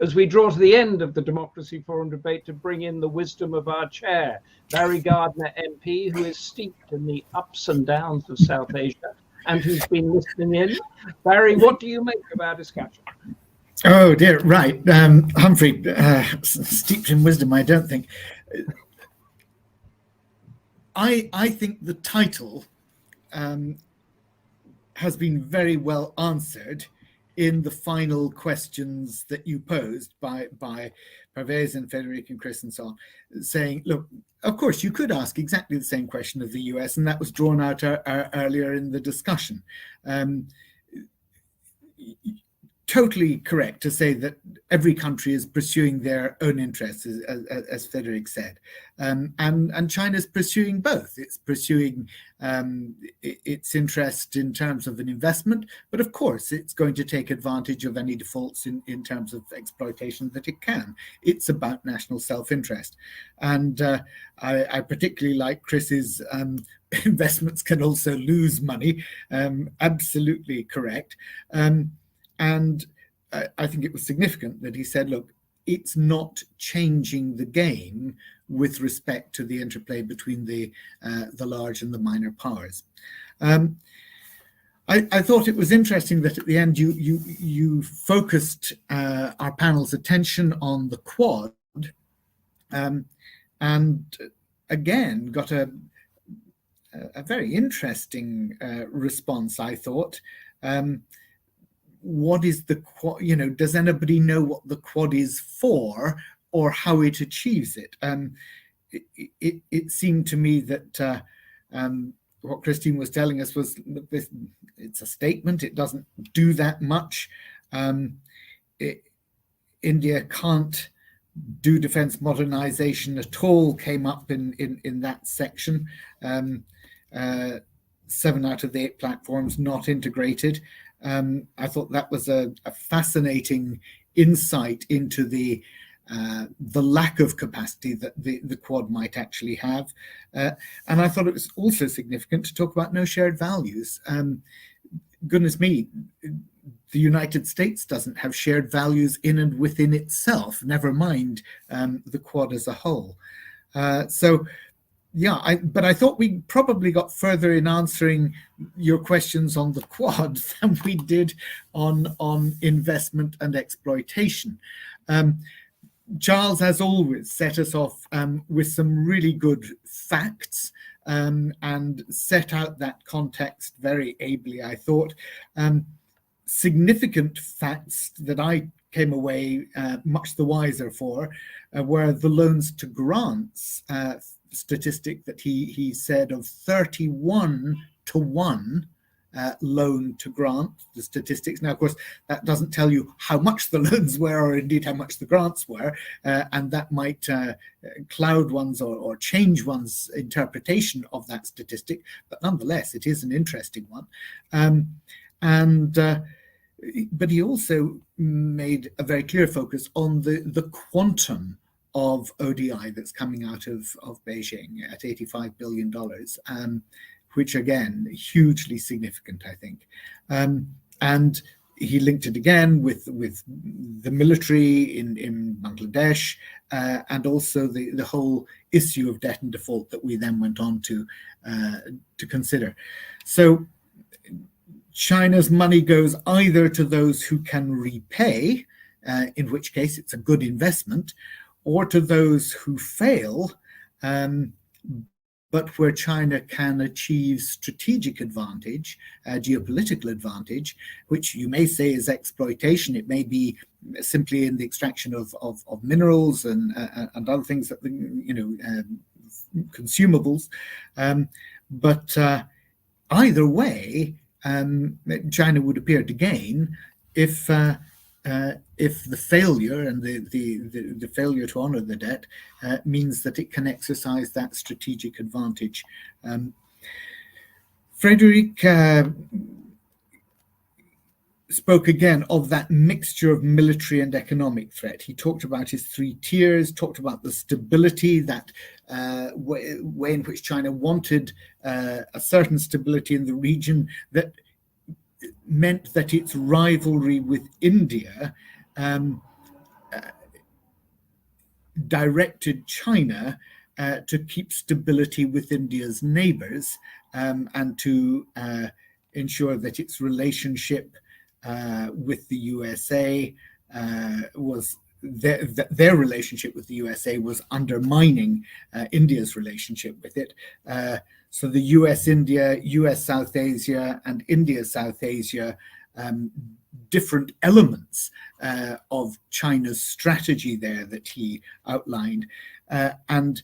as we draw to the end of the Democracy Forum debate, to bring in the wisdom of our chair, Barry Gardiner MP, who is steeped in the ups and downs of South Asia and who's been listening in. Barry, what do you make of our discussion? Oh dear, right. Humphrey, steeped in wisdom, I don't think. I think the title has been very well answered in the final questions that you posed by Pervez and Frederick and Chris and so on, saying, look, of course, you could ask exactly the same question of the US, and that was drawn out earlier in the discussion. Totally correct to say that every country is pursuing their own interests, as Frederick said, and China's pursuing both. It's pursuing its interest in terms of an investment, but of course it's going to take advantage of any defaults in terms of exploitation that it can. It's about national self-interest, and I particularly like Chris's investments can also lose money. Absolutely correct. And I think it was significant that he said, look, it's not changing the game with respect to the interplay between the large and the minor powers. I thought it was interesting that at the end you focused our panel's attention on the Quad, and again got a very interesting response, I thought. What is the Quad? Does anybody know what the Quad is for or how it achieves it? It seemed to me that what Christine was telling us was, it's a statement. It doesn't do that much. India can't do defense modernization at all, came up in that section. 7 out of the 8 platforms not integrated. I thought that was a fascinating insight into the lack of capacity that the Quad might actually have. And I thought it was also significant to talk about no shared values. Goodness me, the United States doesn't have shared values in and within itself, never mind the Quad as a whole. Yeah, but I thought we probably got further in answering your questions on the Quad than we did on investment and exploitation. Charles, as always, set us off with some really good facts and set out that context very ably, I thought. Significant facts that I came away much the wiser for were the loans to grants statistic that he said of 31 to 1 loan to grant, the statistics. Now, of course, that doesn't tell you how much the loans were or indeed how much the grants were, and that might cloud one's or change one's interpretation of that statistic, but nonetheless, it is an interesting one. But he also made a very clear focus on the quantum of ODI that's coming out of Beijing at $85 billion, which again, hugely significant, I think. And he linked it again with the military in Bangladesh, and also the whole issue of debt and default that we then went on to consider. So China's money goes either to those who can repay, in which case it's a good investment, or to those who fail, but where China can achieve strategic advantage, geopolitical advantage, which you may say is exploitation. It may be simply in the extraction of minerals and other things that, consumables. But either way, China would appear to gain if the failure and the failure to honor the debt means that it can exercise that strategic advantage. Frederick spoke again of that mixture of military and economic threat. He talked about his 3 tiers, talked about the stability, that way in which China wanted a certain stability in the region that meant that its rivalry with India directed China to keep stability with India's neighbors, and to ensure that its relationship with the USA was their relationship with the USA was undermining India's relationship with it. So the US-India, US-South Asia, and India-South Asia, different elements of China's strategy there that he outlined, and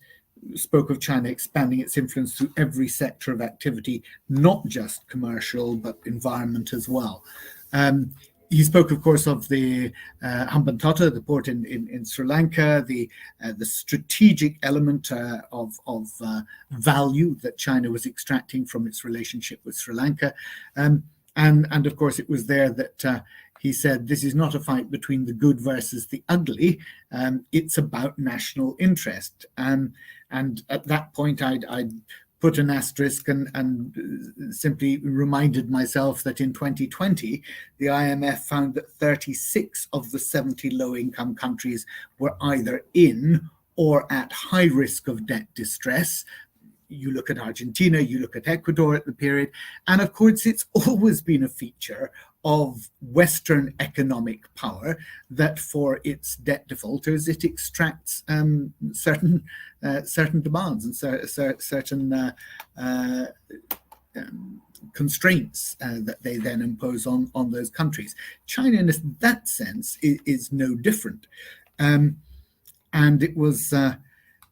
spoke of China expanding its influence through every sector of activity, not just commercial, but environment as well. He spoke, of course, of the Hambantota, the port in Sri Lanka, the strategic element of value that China was extracting from its relationship with Sri Lanka. And of course, it was there that he said, this is not a fight between the good versus the ugly. It's about national interest. And at that point, I'd put an asterisk and simply reminded myself that in 2020, the IMF found that 36 of the 70 low-income countries were either in or at high risk of debt distress. You look at Argentina, you look at Ecuador at the period, and of course it's always been a feature of Western economic power that for its debt defaulters it extracts certain demands and certain constraints that they then impose on those countries. China, in that sense, is no different, and it was.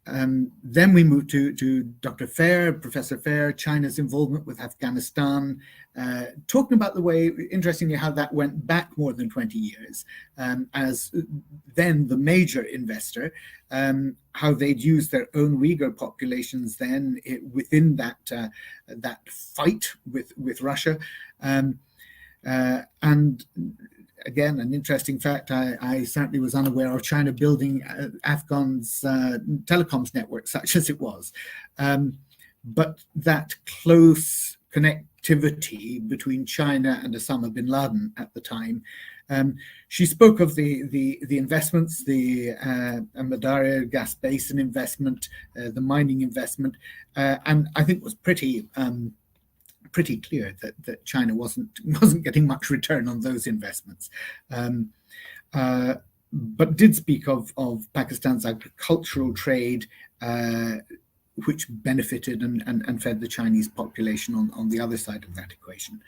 Then we moved to Dr. Fair, Professor Fair, China's involvement with Afghanistan, talking about the way, interestingly, how that went back more than 20 years, as then the major investor, how they'd used their own Uyghur populations then within that fight with Russia. And again, an interesting fact, I certainly was unaware of China building Afghan's telecoms network, such as it was. But that close connectivity between China and Osama bin Laden at the time. She spoke of the investments, the Madara gas basin investment, the mining investment, and I think was pretty clear that China wasn't getting much return on those investments, but did speak of Pakistan's agricultural trade, which benefited and fed the Chinese population on the other side of that equation.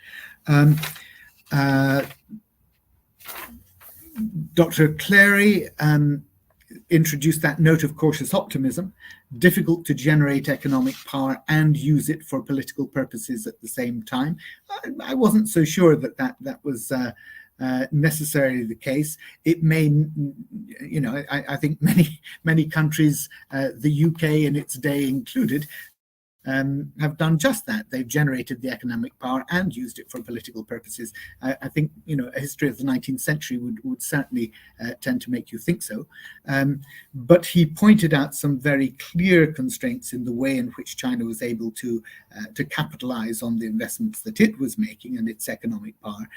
Dr. Clary introduced that note of cautious optimism, difficult to generate economic power and use it for political purposes at the same time. I wasn't so sure that was necessarily the case. It may, I think many countries, the UK in its day included, have done just that. They've generated the economic power and used it for political purposes. I think, a history of the 19th century would certainly tend to make you think so. But he pointed out some very clear constraints in the way in which China was able to capitalize on the investments that it was making and its economic power.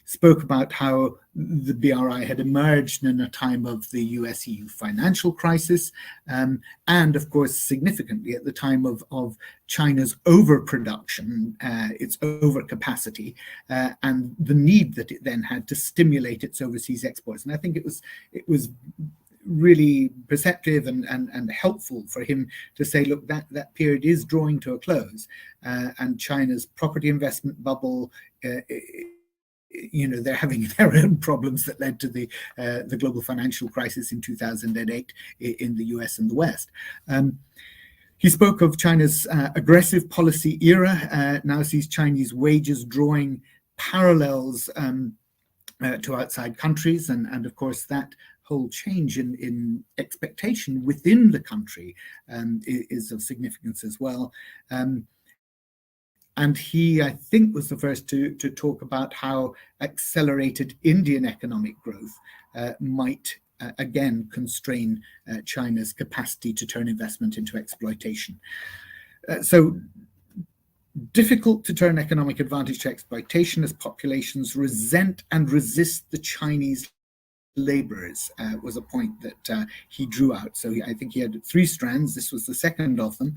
Spoke about how the BRI had emerged in a time of the US-EU financial crisis, and of course, significantly at the time of China's overproduction, its overcapacity, and the need that it then had to stimulate its overseas exports. And I think it was really perceptive and helpful for him to say, look, that period is drawing to a close, and China's property investment bubble, they're having their own problems that led to the global financial crisis in 2008 in the US and the West. He spoke of China's aggressive policy era, now sees Chinese wages drawing parallels to outside countries, and of course that whole change in expectation within the country is of significance as well. And he, I think, was the first to talk about how accelerated Indian economic growth might again constrain China's capacity to turn investment into exploitation. So difficult to turn economic advantage to exploitation as populations resent and resist the Chinese laborers was a point that he drew out. So I think he had 3 strands. This was the second of them.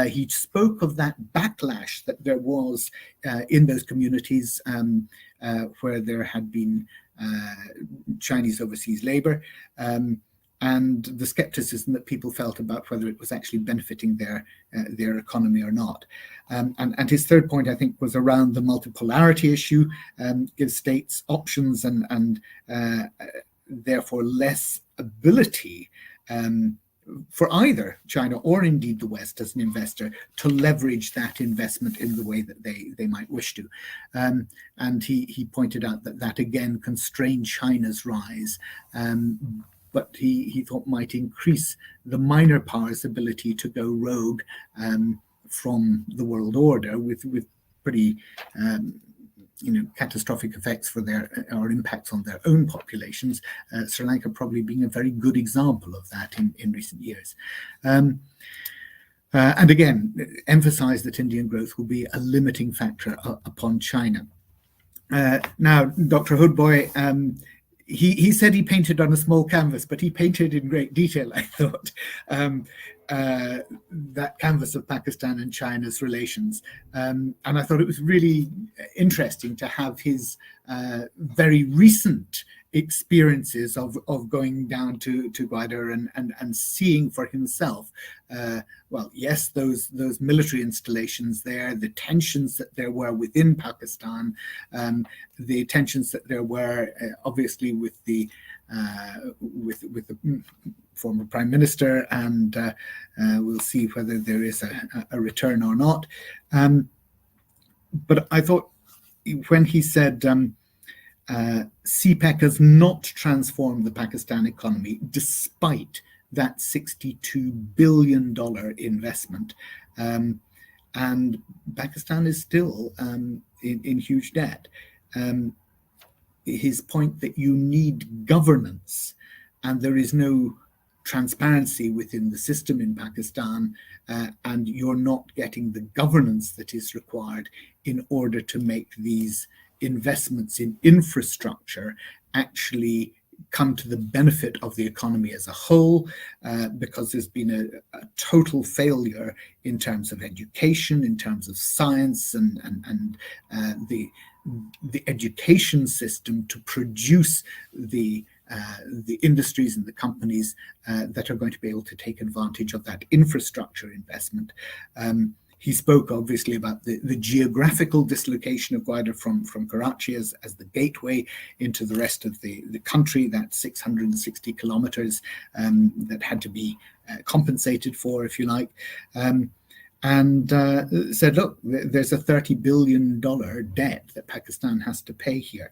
He spoke of that backlash that there was in those communities where there had been Chinese overseas labor, and the skepticism that people felt about whether it was actually benefiting their economy or not. And his third point, I think, was around the multipolarity issue, gives states options and therefore less ability for either China or indeed the West as an investor to leverage that investment in the way that they might wish to. And he pointed out that again constrained China's rise, but he thought might increase the minor powers' ability to go rogue from the world order with pretty catastrophic effects for or impacts on their own populations. Sri Lanka probably being a very good example of that in recent years. And again, emphasize that Indian growth will be a limiting factor upon China. Now, Dr. Hoodboy, he said he painted on a small canvas, but he painted in great detail, I thought, that canvas of Pakistan and China's relations. And I thought it was really interesting to have his very recent experiences of going down to Gardiner and seeing for himself, well, yes, those military installations there, the tensions that there were within Pakistan, the tensions that there were obviously with the former Prime Minister, and we'll see whether there is a return or not. But I thought when he said CPEC has not transformed the Pakistan economy despite that $62 billion investment, and Pakistan is still in huge debt. His point that you need governance, and there is no transparency within the system in Pakistan, and you're not getting the governance that is required in order to make these investments in infrastructure actually come to the benefit of the economy as a whole, because there's been a total failure in terms of education, in terms of science, and the education system to produce the industries and the companies that are going to be able to take advantage of that infrastructure investment. He spoke obviously about the geographical dislocation of Gardiner from Karachi as the gateway into the rest of the country, that 660 kilometers that had to be compensated for, if you like. And said, look, there's a $30 billion debt that Pakistan has to pay here.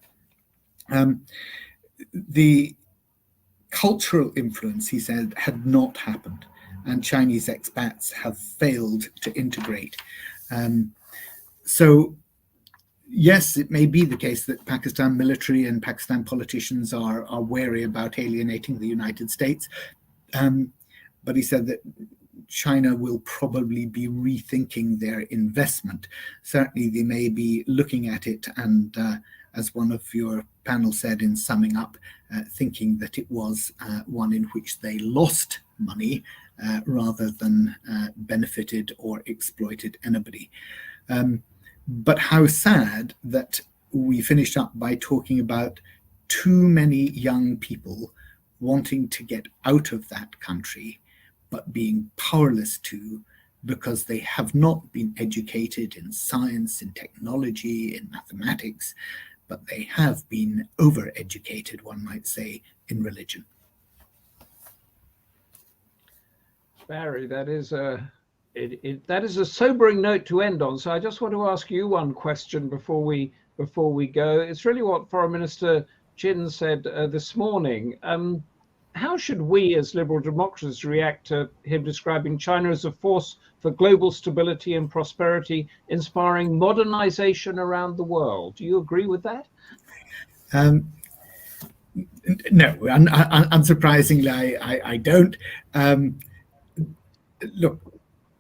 The cultural influence, he said, had not happened, and Chinese expats have failed to integrate. So, yes, it may be the case that Pakistan military and Pakistan politicians are wary about alienating the United States, but he said that China will probably be rethinking their investment. Certainly, they may be looking at it and, as one of your panel said in summing up, thinking that it was one in which they lost money rather than benefited or exploited anybody. But how sad that we finished up by talking about too many young people wanting to get out of that country, but being powerless to, because they have not been educated in science, in technology, in mathematics, but they have been over-educated, one might say, in religion. Barry, that is a sobering note to end on. So I just want to ask you one question before we go. It's really what Foreign Minister Chin said this morning. How should we as liberal democracies react to him describing China as a force for global stability and prosperity, inspiring modernization around the world? Do you agree with that? No, unsurprisingly, I don't. Look,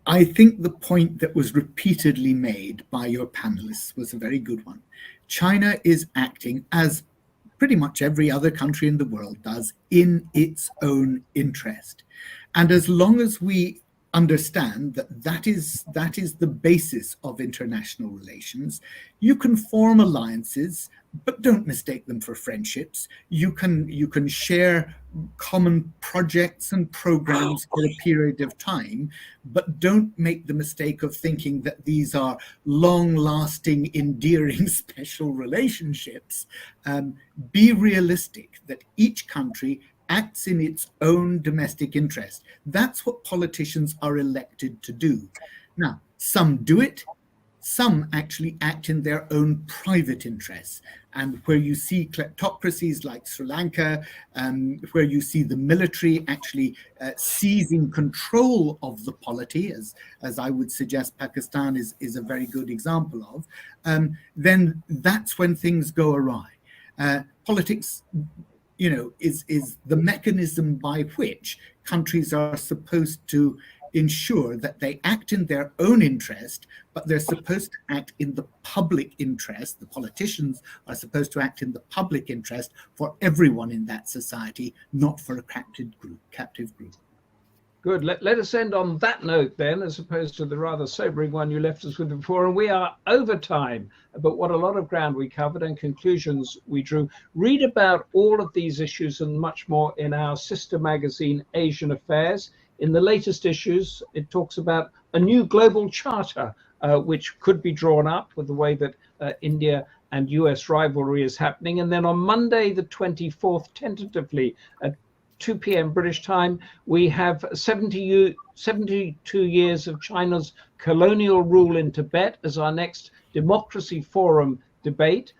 I think the point that was repeatedly made by your panelists was a very good one. China is acting, as pretty much every other country in the world does, in its own interest. And as long as we understand that that is the basis of international relations, you can form alliances, but don't mistake them for friendships. You can share common projects and programs for a period of time, but don't make the mistake of thinking that these are long-lasting, endearing, special relationships. Be realistic that each country acts in its own domestic interest. That's what politicians are elected to do. Now, some do it, some actually act in their own private interests. And where you see kleptocracies like Sri Lanka, where you see the military actually seizing control of the polity, as I would suggest Pakistan is a very good example of, then that's when things go awry. Politics, is the mechanism by which countries are supposed to ensure that they act in their own interest, but they're supposed to act in the public interest. The politicians are supposed to act in the public interest for everyone in that society, not for a captive group. Good. Let us end on that note then, as opposed to the rather sobering one you left us with before. And we are over time, but what a lot of ground we covered and conclusions we drew. Read about all of these issues and much more in our sister magazine, Asian Affairs. In the latest issues, it talks about a new global charter, which could be drawn up with the way that India and US rivalry is happening. And then on Monday, the 24th, tentatively at 2 p.m. British time, we have 72 years of China's colonial rule in Tibet as our next Democracy Forum debate.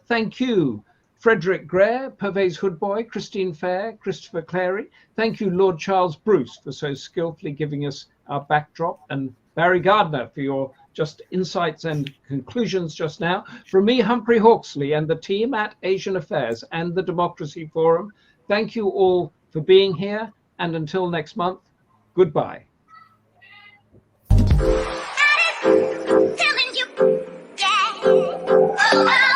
Thank you, Frederick Greer, Pervez Hoodboy, Christine Fair, Christopher Clary. Thank you, Lord Charles Bruce, for so skillfully giving us our backdrop, and Barry Gardiner for your just insights and conclusions just now. From me, Humphrey Hawksley, and the team at Asian Affairs and the Democracy Forum, thank you all for being here, and until next month, goodbye. Telling you, yeah.